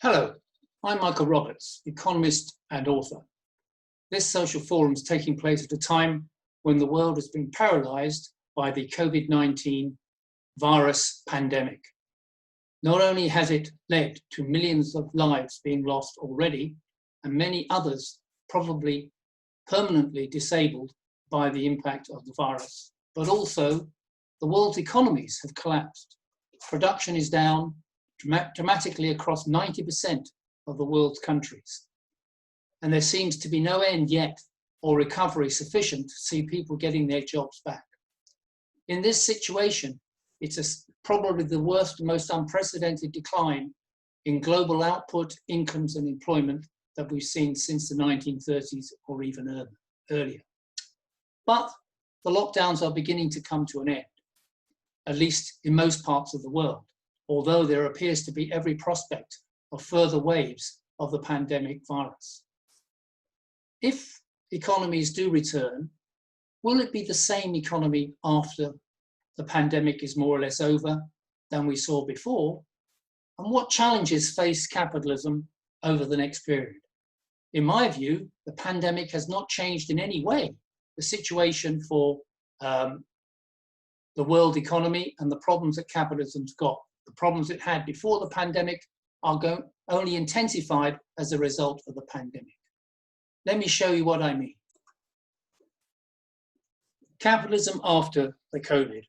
Hello, I'm Michael Roberts, economist and author. This social forum is taking place at a time when the world has been paralysed by the COVID-19 virus pandemic. Not only has it led to millions of lives being lost already, and many others probably permanently disabled by the impact of the virus, but also the world's economies have collapsed. Production is down dramatically across 90% of the world's countries. And there seems to be no end yet or recovery sufficient to see people getting their jobs back. In this situation, it's probably the worst and most unprecedented decline in global output, incomes and employment that we've seen since the 1930s or even earlier. But the lockdowns are beginning to come to an end, at least in most parts of the world, although there appears to be every prospect of further waves of the pandemic virus. If economies do return, will it be the same economy after the pandemic is more or less over than we saw before? And what challenges face capitalism over the next period? In my view, the pandemic has not changed in any way the situation for the world economy and the problems that capitalism's got. The problems it had before the pandemic are only intensified as a result of the pandemic. Let me show you what I mean. Capitalism after the COVID.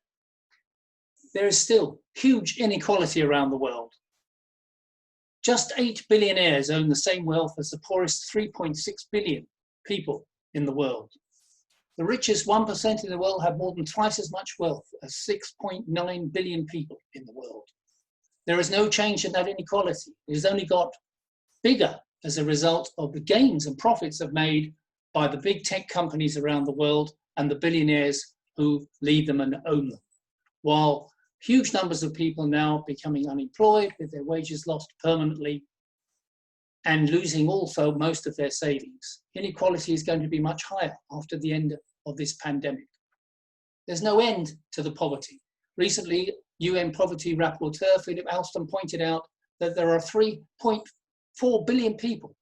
There is still huge inequality around the world. Just 8 billionaires own the same wealth as the poorest 3.6 billion people in the world. The richest 1% in the world have more than twice as much wealth as 6.9 billion people in the world. There is no change in that inequality. It has only got bigger as a result of the gains and profits have made by the big tech companies around the world and the billionaires who lead them and own them. While huge numbers of people now becoming unemployed with their wages lost permanently and losing also most of their savings. Inequality is going to be much higher after the end of this pandemic. There's no end to the poverty. Recently, UN Poverty Rapporteur Philip Alston pointed out that there are 3.4 billion people,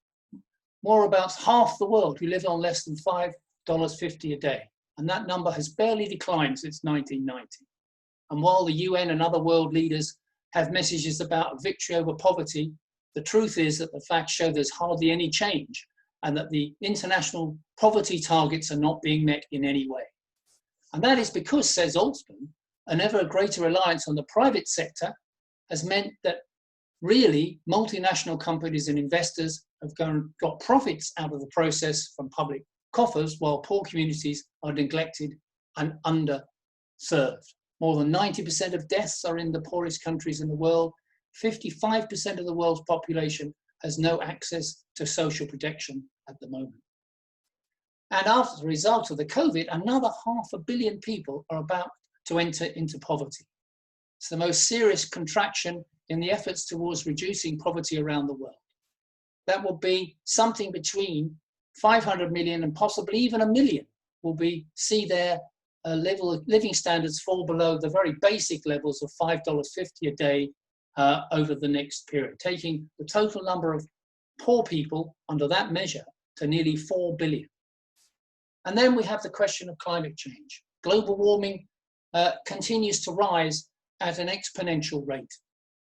more about half the world, who live on less than $5.50 a day. And that number has barely declined since 1990. And while the UN and other world leaders have messages about victory over poverty, the truth is that the facts show there's hardly any change and that the international poverty targets are not being met in any way. And that is because, says Alston, an ever greater reliance on the private sector has meant that really multinational companies and investors have got profits out of the process from public coffers, while poor communities are neglected and underserved. More than 90% of deaths are in the poorest countries in the world. 55% of the world's population has no access to social protection at the moment. And as a result of the COVID, another 500 million people are about to enter into poverty. It's the most serious contraction in the efforts towards reducing poverty around the world. That will be something between 500 million and possibly even 1 million will see their living standards fall below the very basic levels of $5.50 a day over the next period, taking the total number of poor people under that measure to nearly 4 billion. And then we have the question of climate change. Global warming continues to rise at an exponential rate.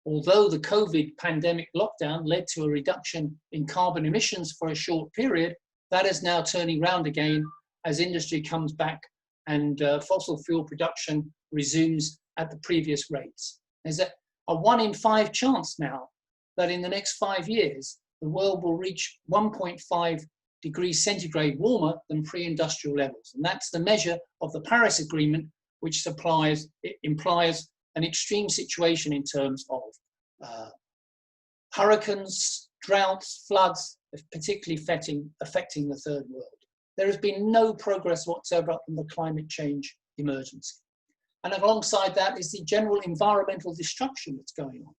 Although the COVID pandemic lockdown led to a reduction in carbon emissions for a short period, that is now turning round again as industry comes back and fossil fuel production resumes at the previous rates. There's a 1 in 5 chance now that in the next 5 years, the world will reach 1.5 degrees centigrade warmer than pre-industrial levels. And that's the measure of the Paris Agreement, which implies an extreme situation in terms of hurricanes, droughts, floods, particularly affecting the third world. There has been no progress whatsoever on the climate change emergency. And alongside that is the general environmental destruction that's going on.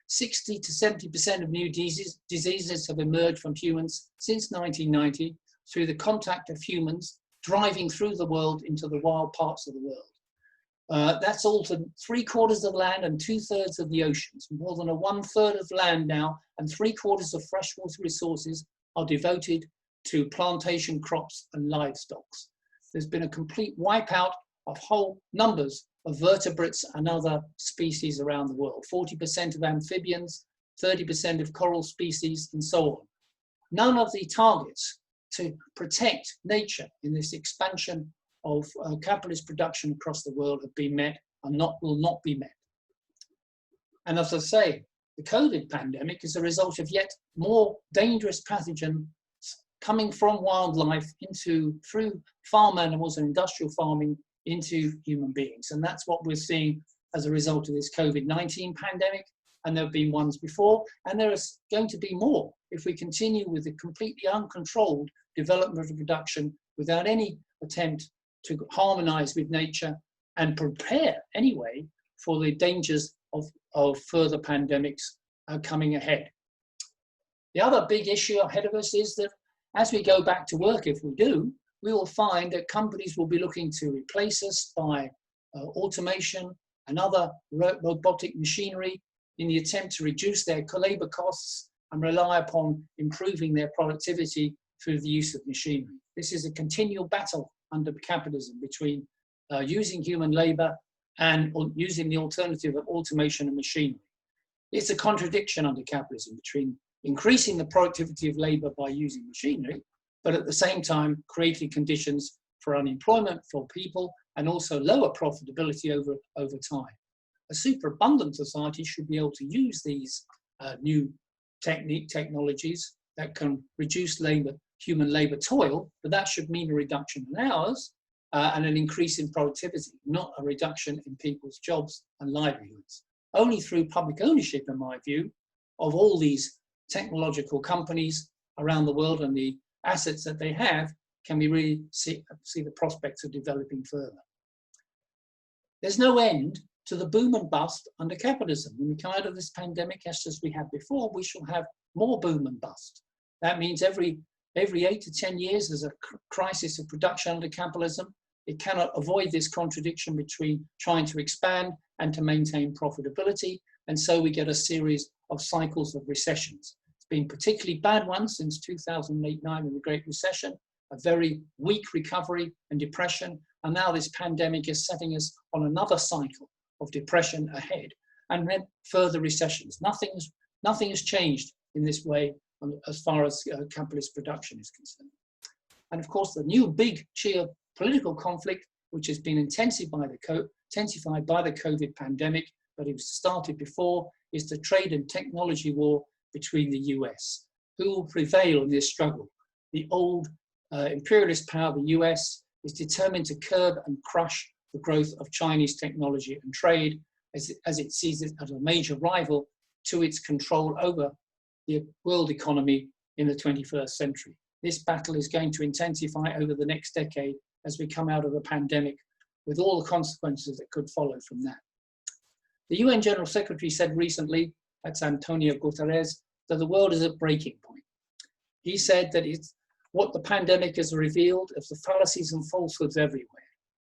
60 to 70% of new diseases have emerged from humans since 1990 through the contact of humans driving through the world into the wild parts of the world. That's altered 3/4 of land and 2/3 of the oceans. More than 1/3 of land now and 3/4 of freshwater resources are devoted to plantation crops and livestock. There's been a complete wipeout of whole numbers of vertebrates and other species around the world. 40% of amphibians, 30% of coral species, and so on. None of the targets to protect nature in this expansion of capitalist production across the world have been met and will not be met. And as I say, the COVID pandemic is a result of yet more dangerous pathogens coming from wildlife through farm animals and industrial farming into human beings. And that's what we're seeing as a result of this COVID-19 pandemic. And there have been ones before, and there is going to be more if we continue with the completely uncontrolled development of production without any attempt to harmonize with nature and prepare anyway for the dangers of further pandemics coming ahead. The other big issue ahead of us is that as we go back to work, if we do, we will find that companies will be looking to replace us by automation and other robotic machinery in the attempt to reduce their labor costs and rely upon improving their productivity through the use of machinery. This is a continual battle under capitalism between using human labor and using the alternative of automation and machinery. It's a contradiction under capitalism between increasing the productivity of labor by using machinery, but at the same time creating conditions for unemployment for people and also lower profitability over time. A superabundant society should be able to use these new technologies that can reduce human labor toil, but that should mean a reduction in hours and an increase in productivity, not a reduction in people's jobs and livelihoods. Only through public ownership, in my view, of all these technological companies around the world and the assets that they have, can we really see the prospects of developing further. There's no end to the boom and bust under capitalism. When we come out of this pandemic, just as we had before, we shall have more boom and bust. That means every 8 to 10 years there's a crisis of production under capitalism. It cannot avoid this contradiction between trying to expand and to maintain profitability. And so we get a series of cycles of recessions. It's been particularly bad one since 2008-9 in the Great Recession, a very weak recovery and depression. And now this pandemic is setting us on another cycle of depression ahead and then further recessions. Nothing has changed in this way as far as capitalist production is concerned. And of course, the new big geopolitical conflict, which has been intensified by the COVID pandemic, but it was started before, is the trade and technology war between the US. Who will prevail in this struggle? The old imperialist power, the US, is determined to curb and crush the growth of Chinese technology and trade as it sees it as a major rival to its control over the world economy in the 21st century. This battle is going to intensify over the next decade as we come out of the pandemic with all the consequences that could follow from that. The UN General Secretary said recently, that's Antonio Guterres, that the world is at breaking point. He said that what the pandemic has revealed is the fallacies and falsehoods everywhere.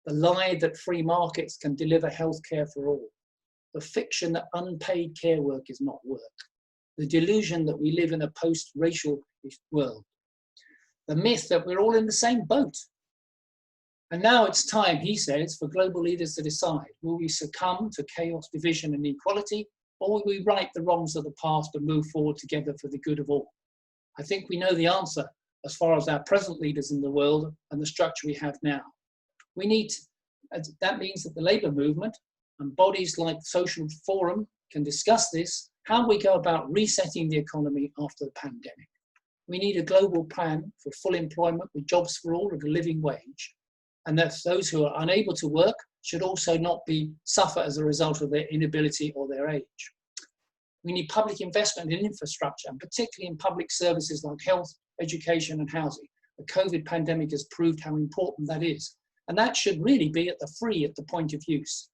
The lie that free markets can deliver healthcare for all. The fiction that unpaid care work is not work. The delusion that we live in a post-racial world. The myth that we're all in the same boat. And now it's time, he says, for global leaders to decide, will we succumb to chaos, division and inequality, or will we right the wrongs of the past and move forward together for the good of all? I think we know the answer as far as our present leaders in the world and the structure we have now. That means that the labour movement and bodies like Social Forum can discuss this, how we go about resetting the economy after the pandemic. We need a global plan for full employment with jobs for all at a living wage, and that those who are unable to work should also not suffer as a result of their inability or their age. We need public investment in infrastructure, and particularly in public services like health, education and housing. The COVID pandemic has proved how important that is. And that should really be at the point of use.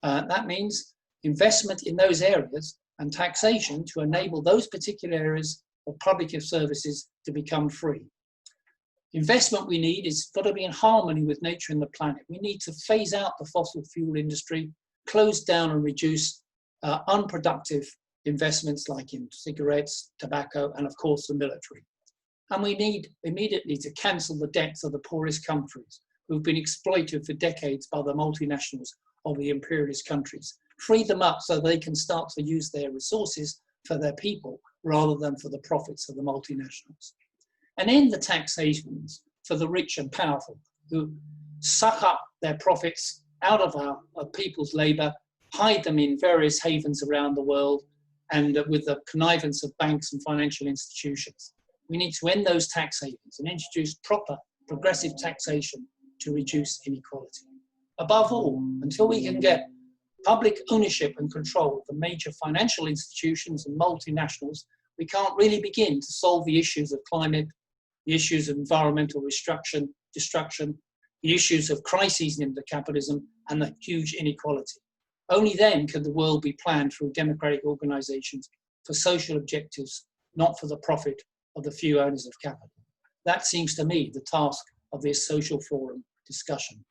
That means investment in those areas and taxation to enable those particular areas of public services to become free. Investment we need is got to be in harmony with nature and the planet. We need to phase out the fossil fuel industry, close down and reduce unproductive investments like in cigarettes, tobacco, and of course the military. And we need immediately to cancel the debts of the poorest countries who've been exploited for decades by the multinationals of the imperialist countries. Free them up so they can start to use their resources for their people rather than for the profits of the multinationals. And end the taxations for the rich and powerful who suck up their profits out of our people's labour, hide them in various havens around the world, and with the connivance of banks and financial institutions. We need to end those tax havens and introduce proper progressive taxation to reduce inequality. Above all, until we can get public ownership and control of the major financial institutions and multinationals, we can't really begin to solve the issues of climate, the issues of environmental destruction, the issues of crises in capitalism, and the huge inequality. Only then can the world be planned through democratic organizations for social objectives, not for the profit of the few owners of capital. That seems to me the task of this social forum discussion.